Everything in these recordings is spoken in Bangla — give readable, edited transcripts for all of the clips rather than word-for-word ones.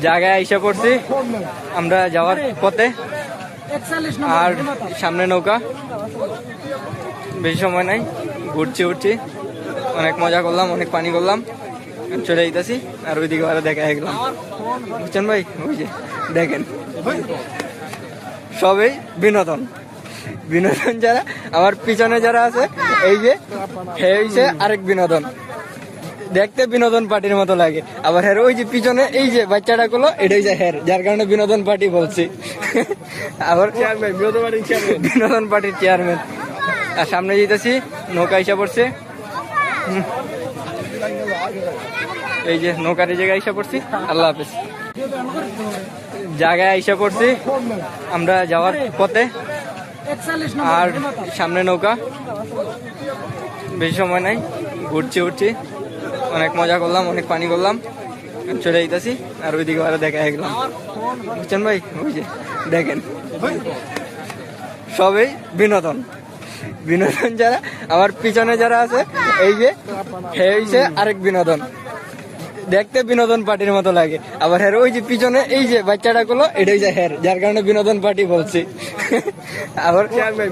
জায়গায় আইসা পড়ছি আমরা যাওয়ার পথে, আর সামনে নৌকা। বেশি সময় নাই, ঘুরছি উঠছি, অনেক মজা করলাম, অনেক পানি করলাম, চলে যেতেছি। আর ওইদিকে আরো দেখা গেলাম, বুঝছেন ভাই? ওই যে দেখেন, সবই বিনোদন। বিনোদন যারা আমার পিছনে যারা আছে, এই যে হয়েছে আরেক বিনোদন। দেখতে বিনোদন পার্টির মতো লাগে। আবার হের ওই যে পিছনে এই যে বাচ্চাটা গুলো, এটাই যে হের, যার কারণে বিনোদন পার্টি বলছি। আবার বিনোদন পার্টির চেয়ারম্যান। আর সামনে যেতেছি, নৌকা এসে পড়ছে। এই যে নৌকার জায়গায় এসে পড়ছি। আল্লাহ হাফেজ। জায়গায় এসে পড়ছি আমরা যাওয়ার পথে, আর সামনে নৌকা। বেশি সময় নাই, ঘুরছি উঠছি, অনেক মজা করলাম, অনেক পানি করলাম, চলে যেতেছি। আর ওইদিকে আরো দেখা গেলাম, বুঝছেন ভাই? ওই যে দেখেন, সবই বিনোদন। বিনোদন যারা আমার পিছনে যারা আছে, এই যে হয়েছে আরেক বিনোদন। দেখতে বিনোদন পার্টির মতো লাগে। আবার হের ওই যে পিছনে এই যে বাচ্চাটা গুলো, এটাই যে হের, যার কারণে বিনোদন পার্টি বলছি। আবার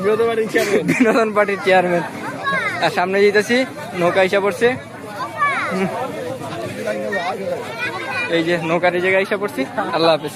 বিনোদন পার্টির চেয়ারম্যান। আর সামনে যেতেছি, নৌকা এসে পড়ছে। এই যে নৌকার জায়গায় এসে পড়ছি। আল্লাহ হাফেজ।